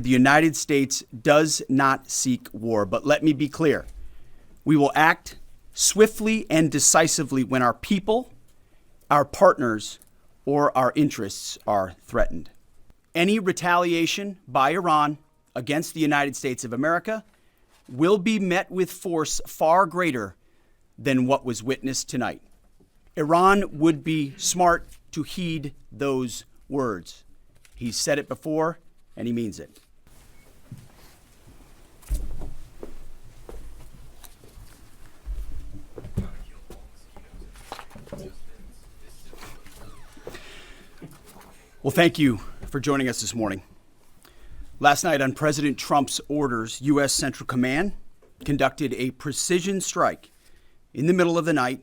The United States does not seek war, but let me be clear. We will act swiftly and decisively when our people, our partners, or our interests are threatened. Any retaliation by Iran against the United States of America will be met with force far greater than what was witnessed tonight. Iran would be smart to heed those words. He's said it before, and he means it. Well, thank you for joining us this morning. Last night, on President Trump's orders, U.S. Central Command conducted a precision strike in the middle of the night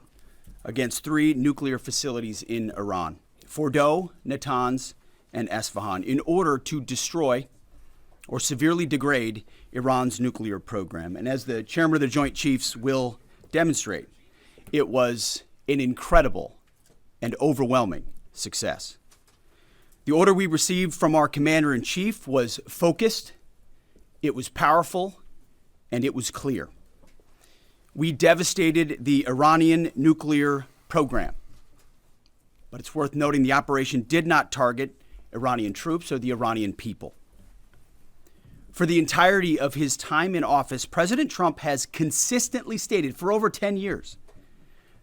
against 3 nuclear facilities in Iran, Fordow, Natanz, and Esfahan, in order to destroy or severely degrade Iran's nuclear program. And as the chairman of the Joint Chiefs will demonstrate, it was an incredible and overwhelming success. The order we received from our commander-in-chief was focused, it was powerful, and it was clear. We devastated the Iranian nuclear program. But it's worth noting the operation did not target Iranian troops or the Iranian people. For the entirety of his time in office, President Trump has consistently stated for over 10 years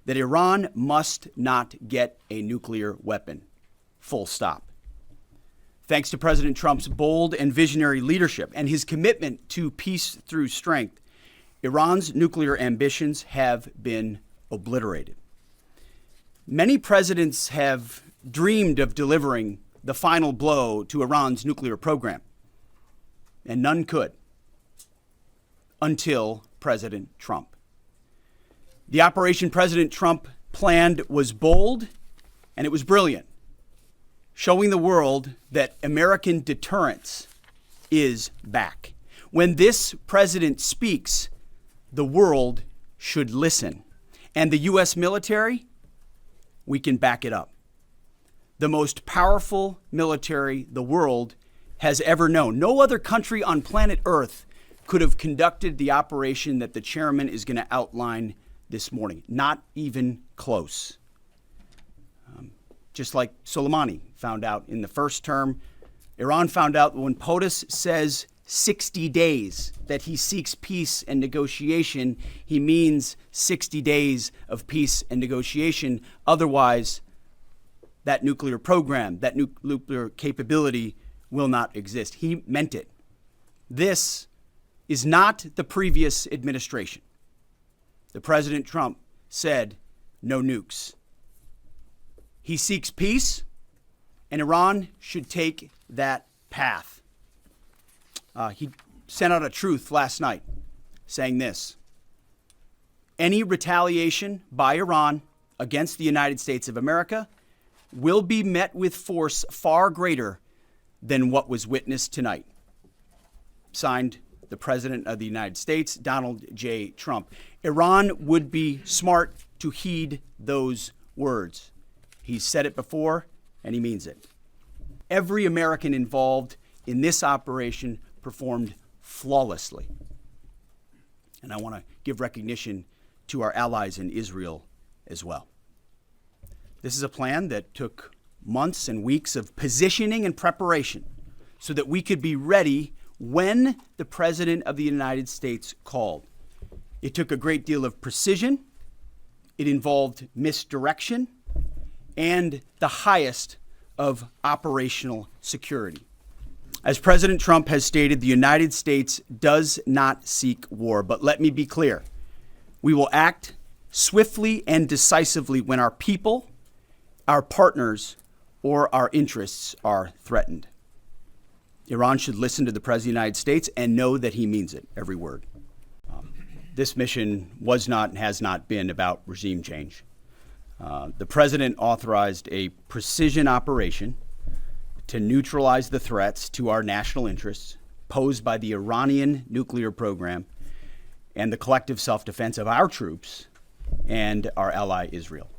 that Iran must not get a nuclear weapon. Full stop. Thanks to President Trump's bold and visionary leadership and his commitment to peace through strength, Iran's nuclear ambitions have been obliterated. Many presidents have dreamed of delivering the final blow to Iran's nuclear program, and none could until President Trump. The operation President Trump planned was bold and it was brilliant, showing the world that American deterrence is back. When this president speaks, the world should listen. And the U.S. military, we can back it up. The most powerful military the world has ever known. No other country on planet Earth could have conducted the operation that the chairman is going to outline this morning. Not even close. Just like Soleimani found out in the first term, Iran found out when POTUS says 60 days that he seeks peace and negotiation, he means 60 days of peace and negotiation. Otherwise, that nuclear program, that nuclear capability will not exist. He meant it. This is not the previous administration. The President Trump said no nukes. He seeks peace, and Iran should take that path. He sent out a truth last night saying this: any retaliation by Iran against the United States of America will be met with force far greater than what was witnessed tonight. Signed, the President of the United States, Donald J. Trump. Iran would be smart to heed those words. He's said it before, and he means it. Every American involved in this operation performed flawlessly. And I want to give recognition to our allies in Israel as well. This is a plan that took months and weeks of positioning and preparation so that we could be ready when the President of the United States called. It took a great deal of precision. It involved misdirection and the highest of operational security. As President Trump has stated, the United States does not seek war. But let me be clear. We will act swiftly and decisively when our people, our partners, or our interests are threatened. Iran should listen to the President of the United States and know that he means it, every word. This mission was not and has not been about regime change. The president authorized a precision operation to neutralize the threats to our national interests posed by the Iranian nuclear program and the collective self-defense of our troops and our ally Israel.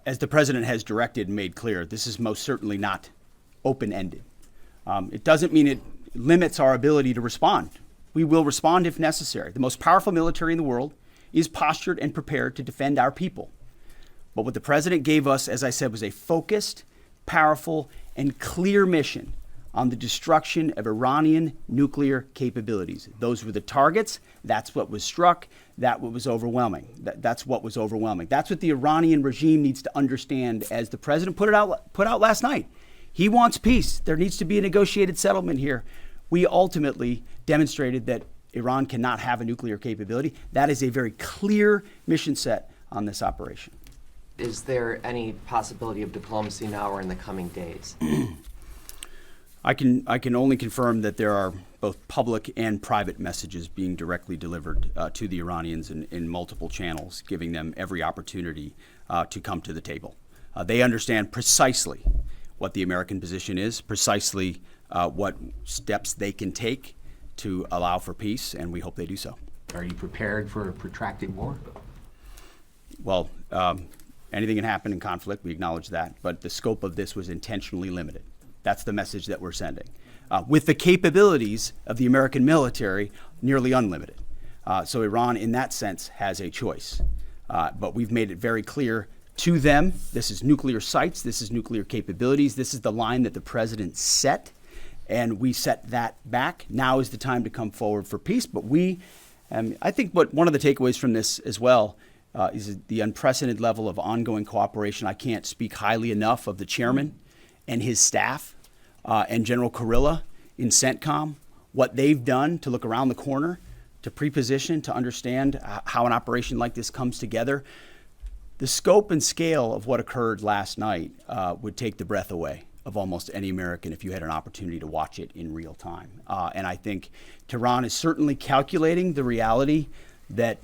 As the president has directed and made clear, this is most certainly not open-ended. It doesn't mean it limits our ability to respond. We will respond if necessary. The most powerful military in the world is postured and prepared to defend our people. But what the president gave us, as I said, was a focused, powerful, and clear mission on the destruction of Iranian nuclear capabilities. Those were the targets. That's what was struck. That's what was overwhelming. That's what was overwhelming. That's what the Iranian regime needs to understand, as the president put out last night. He wants peace. There needs to be a negotiated settlement here. We ultimately demonstrated that Iran cannot have a nuclear capability. That is a very clear mission set on this operation. Is there any possibility of diplomacy now or in the coming days? I can only confirm that there are both public and private messages being directly delivered to the Iranians in multiple channels, giving them every opportunity to come to the table. They understand precisely what the American position is, precisely what steps they can take to allow for peace, and we hope they do so. Are you prepared for a protracted war? Well, anything can happen in conflict, we acknowledge that, but the scope of this was intentionally limited. That's the message that we're sending. With the capabilities of the American military, nearly unlimited. So Iran, in that sense, has a choice. But we've made it very clear to them, this is nuclear sites, this is nuclear capabilities, this is the line that the president set, and we set that back. Now is the time to come forward for peace. But I think one of the takeaways from this as well is the unprecedented level of ongoing cooperation. I can't speak highly enough of the chairman and his staff and General Kurilla in CENTCOM, what they've done to look around the corner, to pre-position, to understand how an operation like this comes together. The scope and scale of what occurred last night would take the breath away of almost any American if you had an opportunity to watch it in real time. And I think Tehran is certainly calculating the reality that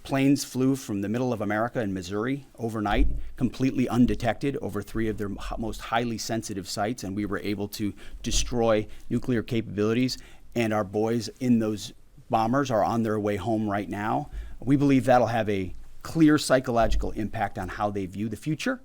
planes flew from the middle of America and Missouri overnight, completely undetected over 3 of their most highly sensitive sites, and we were able to destroy nuclear capabilities. And our boys in those bombers are on their way home right now. We believe that'll have a clear psychological impact on how they view the future.